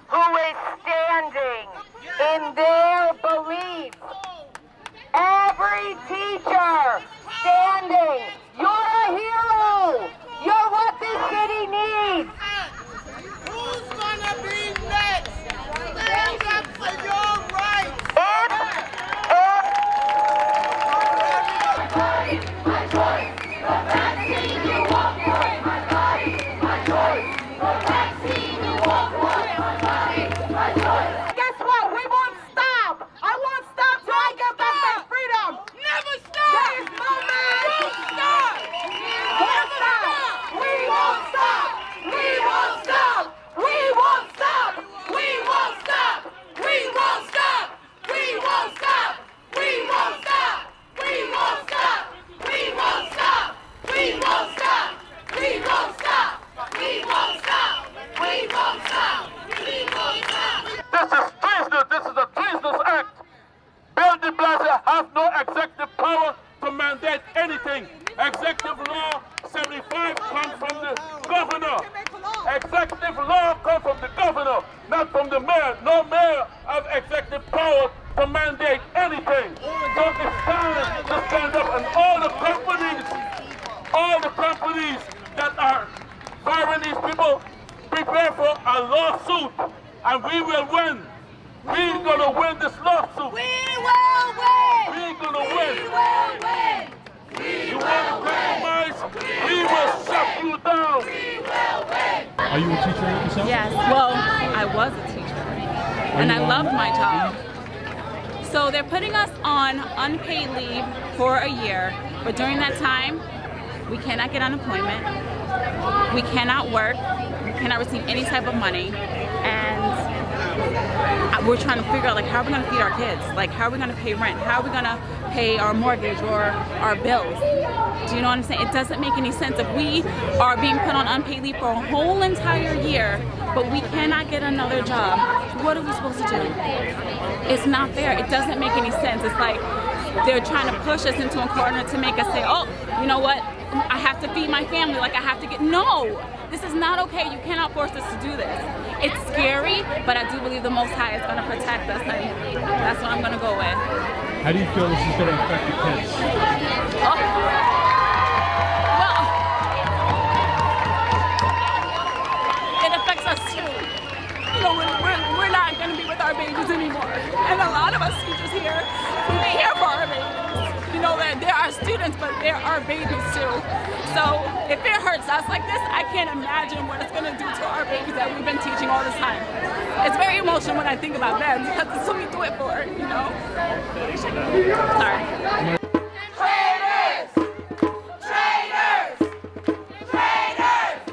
Who is standing in their belief. Every teacher standing. You're a hero. You're what this city needs. Who's gonna be next? Stand up for your rights. My choice, the vaccine you want for my body. My choice, the vaccine you want for my body. My choice. Guess what? We won't stop. I won't stop till I get back my freedom. Never stop. There is no man. Won't stop. Won't stop. We won't stop. We won't stop. We won't stop. We won't stop. We won't stop. We won't stop. We won't stop. We won't stop. We won't stop. We won't stop. We won't stop. We won't stop. We won't stop. We won't stop. This is treasonous. This is a treasonous act. Bill de Blasio has no executive power to mandate anything. Executive law 75 comes from the governor. Executive law comes from the governor, not from the mayor. No mayor has executive power to mandate anything. So it's time to stand up, and all the companies that are firing these people, prepare for a lawsuit, and we will win. We're gonna win this lawsuit. We will win. We're gonna win. We will win. You want to compromise? We will shut you down. We will win. Are you a teacher yourself? Yes, well, I was a teacher, and I loved my job. So they're putting us on unpaid leave for a year, but during that time, we cannot get unemployment, we cannot work, we cannot receive any type of money, and we're trying to figure out, like, how are we gonna feed our kids? Like, how are we gonna pay rent? How are we gonna pay our mortgage or our bills? Do you know what I'm saying? It doesn't make any sense if we are being put on unpaid leave for a whole entire year, but we cannot get another job. What are we supposed to do? It's not fair. It doesn't make any sense. It's like they're trying to push us into a corner to make us say, oh, you know what? I have to feed my family, like I have to get, no! This is not okay. You cannot force us to do this. It's scary, but I do believe the Most High is going to protect us, and that's what I'm going to go with. How do you feel this is going to affect the kids? Oh. Well, it affects us too. You know, we're not going to be with our babies anymore. And a lot of us teachers here, we care for our babies. You know that there are students, but there are babies too. So if it hurts us like this, I can't imagine what it's going to do to our babies that we've been teaching all this time. It's very emotional when I think about them because it's who we do it for, you know? Sorry. Traitors! Traitors! Traitors!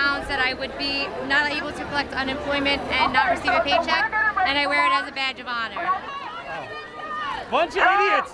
announced that I would be not able to collect unemployment and not receive a paycheck, and I wear it as a badge of honor. Bunch of idiots!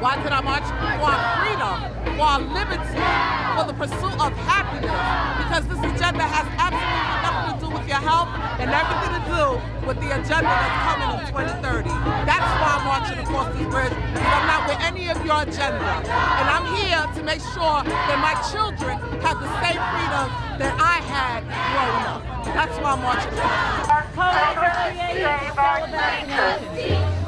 Why did I march? For our freedom, for our liberty, for the pursuit of happiness. Because this agenda has absolutely nothing to do with your health and everything to do with the agenda that's coming in 2030. That's why I'm marching across this bridge, because I'm not with any of your agenda. And I'm here to make sure that my children have the same freedom that I had growing up. That's why I'm marching across. Our code for creating is all about vaccination.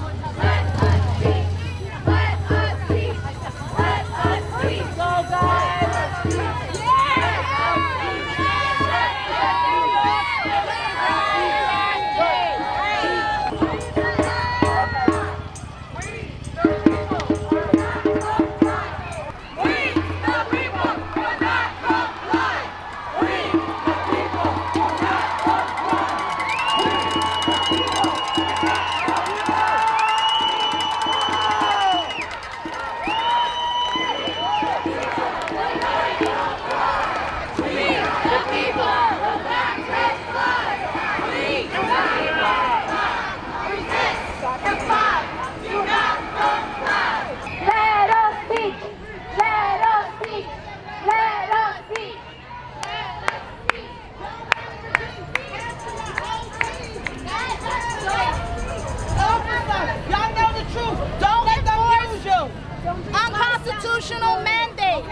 Unconstitutional mandate.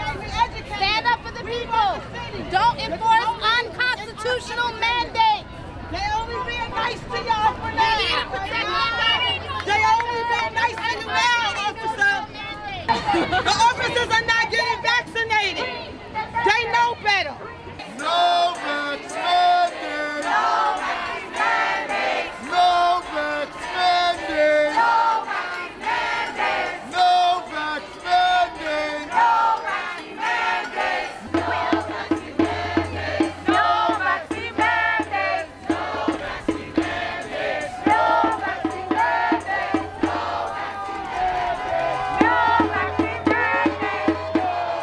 Stand up for the people. Don't enforce unconstitutional mandate. They only being nice to y'all for now. They only being nice to you now, officer. The officers are not getting vaccinated. They know better. No vax mandate. No vax mandate. No vax mandate. No vax mandate. No vax mandate. No vax mandate. No vaccine mandate. No vaccine mandate. No vaccine mandate. No vaccine mandate. No vaccine mandate.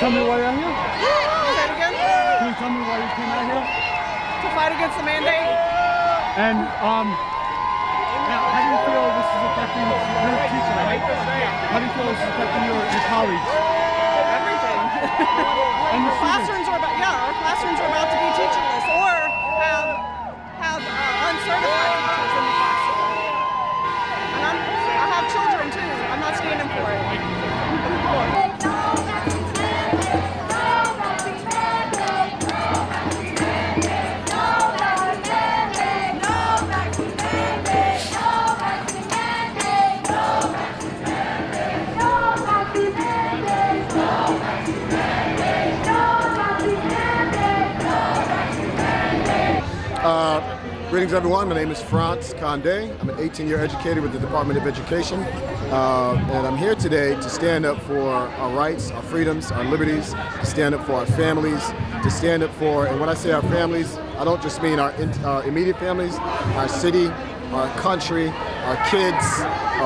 tell me why you're here? Say that again? Can you tell me why you came out here? To fight against the mandate. And now, how do you feel this is affecting your teacher? Right? How do you feel this is affecting your colleagues? Everything. And the Our classrooms are about to be teacherless or have uncertified teachers in the classroom. And I have children too. I'm not standing for it. Greetings everyone, my name is France Condé. I'm an 18-year educator with the Department of Education. And I'm here today to stand up for our rights, our freedoms, our liberties, to stand up for our families, to stand up for, and when I say our families, I don't just mean our immediate families, our city, our country, our kids,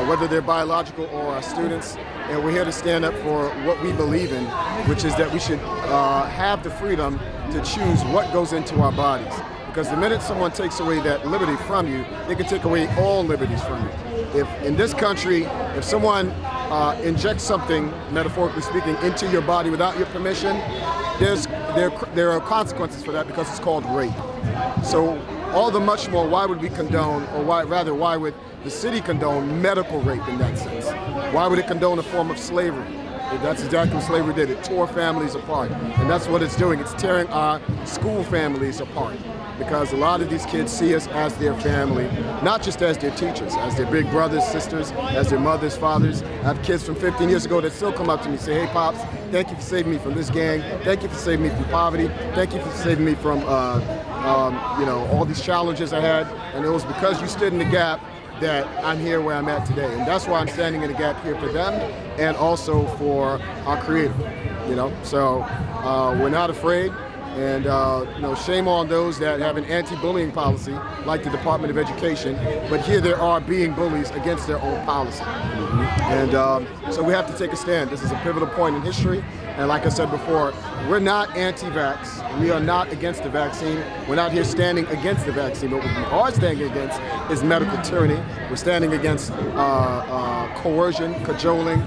whether they're biological or our students. And we're here to stand up for what we believe in, which is that we should have the freedom to choose what goes into our bodies. Because the minute someone takes away that liberty from you, they can take away all liberties from you. If in this country, if someone injects something, metaphorically speaking, into your body without your permission, there are consequences for that because it's called rape. So all the much more, why would we condone, or why would the city condone medical rape in that sense? Why would it condone a form of slavery? That's exactly what slavery did. It tore families apart. And that's what it's doing. It's tearing our school families apart. Because a lot of these kids see us as their family, not just as their teachers, as their big brothers, sisters, as their mothers, fathers. I have kids from 15 years ago that still come up to me and say, hey, Pops, thank you for saving me from this gang. Thank you for saving me from poverty. Thank you for saving me from all these challenges I had. And it was because you stood in the gap that I'm here where I'm at today. And that's why I'm standing in the gap here for them and also for our Creator. So we're not afraid. And shame on those that have an anti-bullying policy like the Department of Education, but here there are being bullies against their own policy. And so we have to take a stand. This is a pivotal point in history. And like I said before, we're not anti-vax. We are not against the vaccine. We're not here standing against the vaccine. But what we are standing against is medical tyranny. We're standing against coercion, cajoling,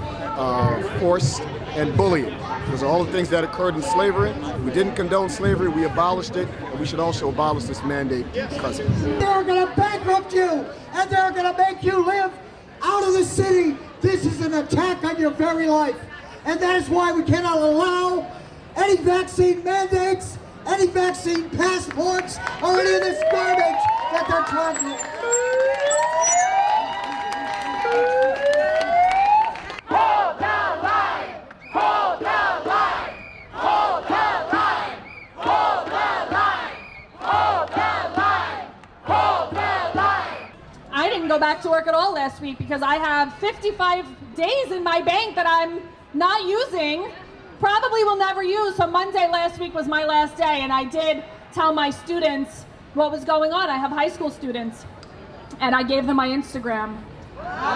force, and bullying. Those are all the things that occurred in slavery. We didn't condone slavery, we abolished it, and we should also abolish this mandate because of it. They're going to bankrupt you, and they're going to make you live out of the city. This is an attack on your very life. And that is why we cannot allow any vaccine mandates, any vaccine passports, or any of this garbage that they're talking. Go back to work at all last week because I have 55 days in my bank that I'm not using, probably will never use. So Monday last week was my last day, and I did tell my students what was going on. I have high school students, and I gave them my Instagram. That's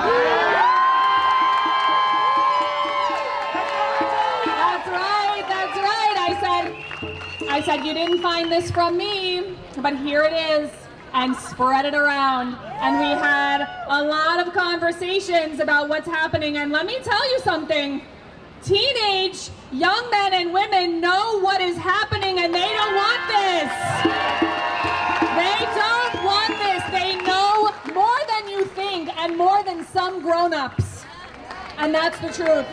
right. I said you didn't find this from me, but here it is. And spread it around. And we had a lot of conversations about what's happening. And let me tell you something. Teenage young men and women know what is happening, and they don't want this. They don't want this. They know more than you think and more than some grown-ups. And that's the truth.